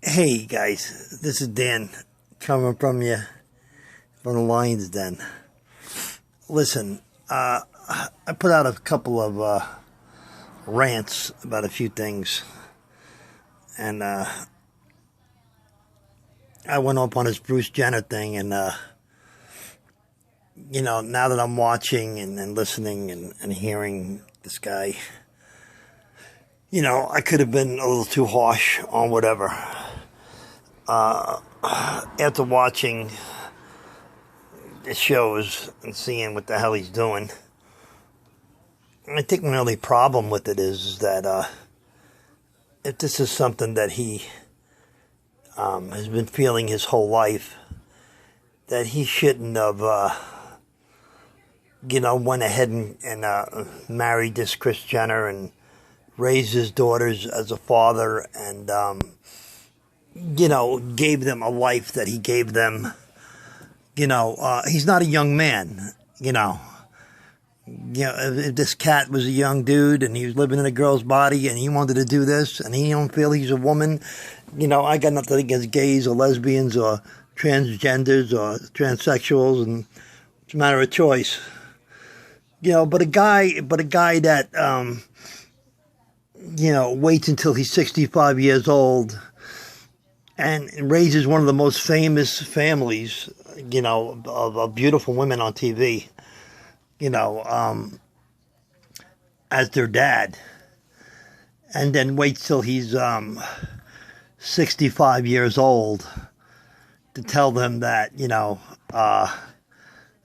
Hey guys, this is Dan coming from you from the Lion's Den. Listen, I put out a couple of rants about a few things, and I went up on this Bruce Jenner thing, and now that I'm watching and listening and hearing this guy, I could have been a little too harsh on whatever. After watching the shows and seeing what the hell he's doing, I think my only problem with it is that if this is something that he has been feeling his whole life, that he shouldn't have, went ahead and married this Kris Jenner and raised his daughters as a father and, gave them a life that he gave them. He's not a young man, if this cat was a young dude and he was living in a girl's body and he wanted to do this and he don't feel he's a woman, I got nothing against gays or lesbians or transgenders or transsexuals, and it's a matter of choice. But a guy that, waits until he's 65 years old and raises one of the most famous families, of beautiful women on TV, as their dad, and then waits till he's 65 years old to tell them that,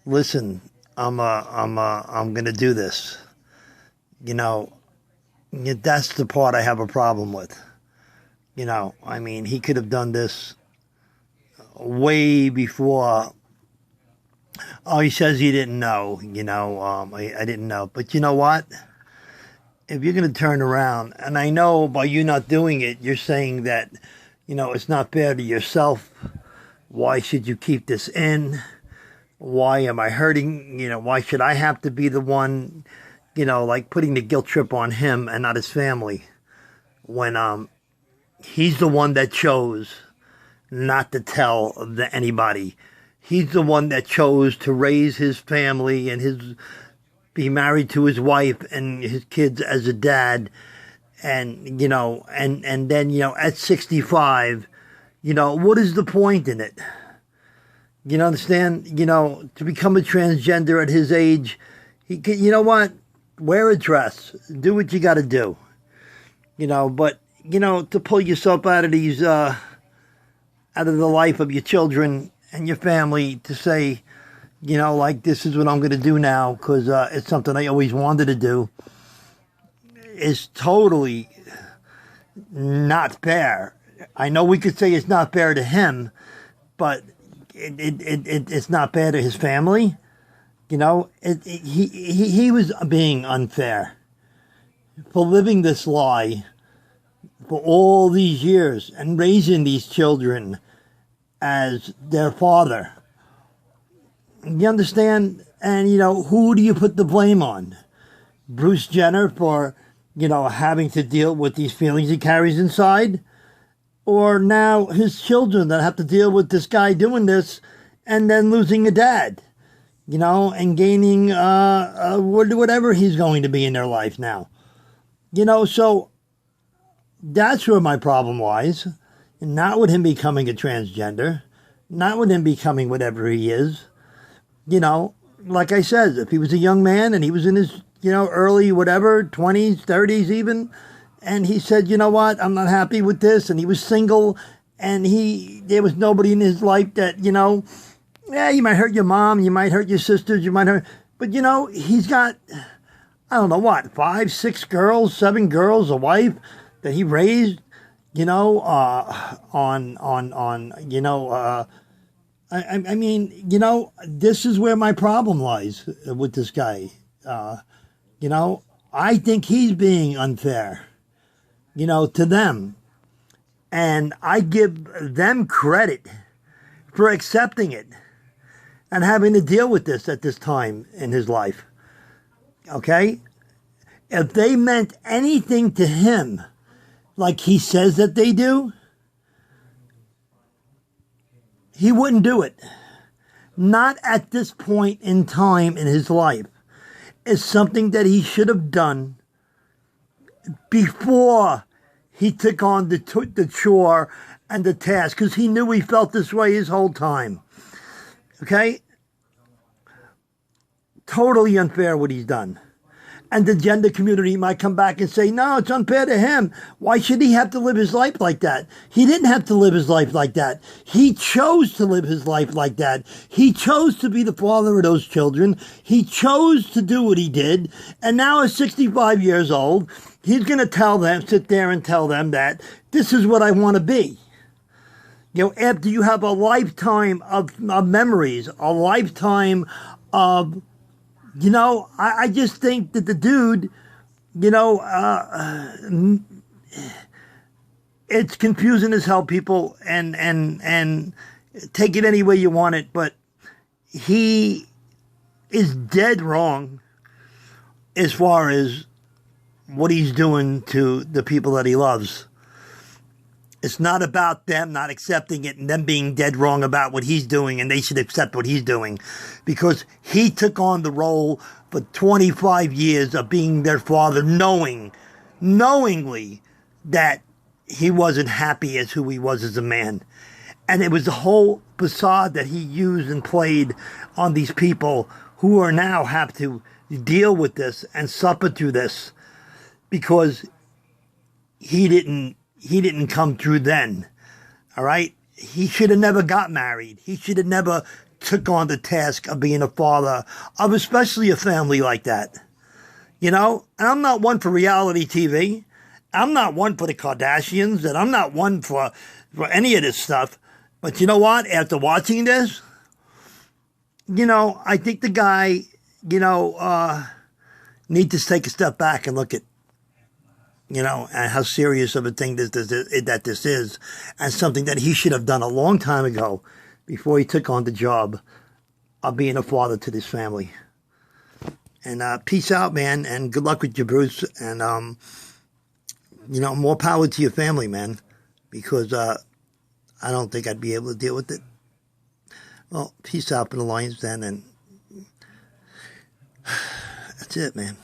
listen, I'm gonna do this. That's the part I have a problem with. He could have done this way before. Oh, he says he didn't know, I didn't know. But you know what? If you're going to turn around, and I know by you not doing it, you're saying that, it's not fair to yourself. Why should you keep this in? Why am I hurting? Why should I have to be the one, like putting the guilt trip on him and not his family, when he's the one that chose not to tell anybody. He's the one that chose to raise his family and be married to his wife and his kids as a dad. And, and then, at 65, what is the point in it? You understand? To become a transgender at his age, you know what? Wear a dress. Do what you got to do. But, to pull yourself out of these, out of the life of your children and your family, to say, this is what I'm going to do now because it's something I always wanted to do, is totally not fair. I know we could say it's not fair to him, but it's not fair to his family. He was being unfair for living this lie for all these years and raising these children as their father. You understand? And, who do you put the blame on? Bruce Jenner for, having to deal with these feelings he carries inside? Or now his children that have to deal with this guy doing this and then losing a dad, and gaining whatever he's going to be in their life now. So that's where my problem lies. Not with him becoming a transgender. Not with him becoming whatever he is. Like I said, if he was a young man and he was in his, early whatever, 20s, 30s even, and he said, you know what, I'm not happy with this, and he was single, and there was nobody in his life that, yeah, you might hurt your mom, you might hurt your sisters, but he's got, I don't know what, 5, 6 girls, 7 girls, a wife that he raised, I mean, this is where my problem lies with this guy. I think he's being unfair, to them. And I give them credit for accepting it and having to deal with this at this time in his life. Okay? If they meant anything to him, like he says that they do, he wouldn't do it. Not at this point in time in his life. It's something that he should have done before he took on the chore and the task, because he knew he felt this way his whole time. Okay? Totally unfair what he's done. And the gender community might come back and say, no, it's unfair to him. Why should he have to live his life like that? He didn't have to live his life like that. He chose to live his life like that. He chose to be the father of those children. He chose to do what he did. And now at 65 years old, he's going to sit there and tell them that this is what I want to be. You know, after you have a lifetime of memories, a lifetime of, you know, I just think that the dude, you know, it's confusing as hell, people, and take it any way you want it, but he is dead wrong as far as what he's doing to the people that he loves. It's not about them not accepting it and them being dead wrong about what he's doing, and they should accept what he's doing, because he took on the role for 25 years of being their father, knowingly that he wasn't happy as who he was as a man. And it was the whole facade that he used and played on these people who are now have to deal with this and suffer through this, because he didn't come through then. All right? He should have never got married. He should have never took on the task of being a father of especially a family like that. You know? And I'm not one for reality TV. I'm not one for the Kardashians, and I'm not one for any of this stuff. But you know what? After watching this, you know, I think the guy, you know, needs to take a step back and look at, you know, and how serious of a thing this is, and something that he should have done a long time ago before he took on the job of being a father to this family. And peace out, man, and good luck with you, Bruce. And, you know, more power to your family, man, because I don't think I'd be able to deal with it. Well, peace out from the Lions Den, and that's it, man.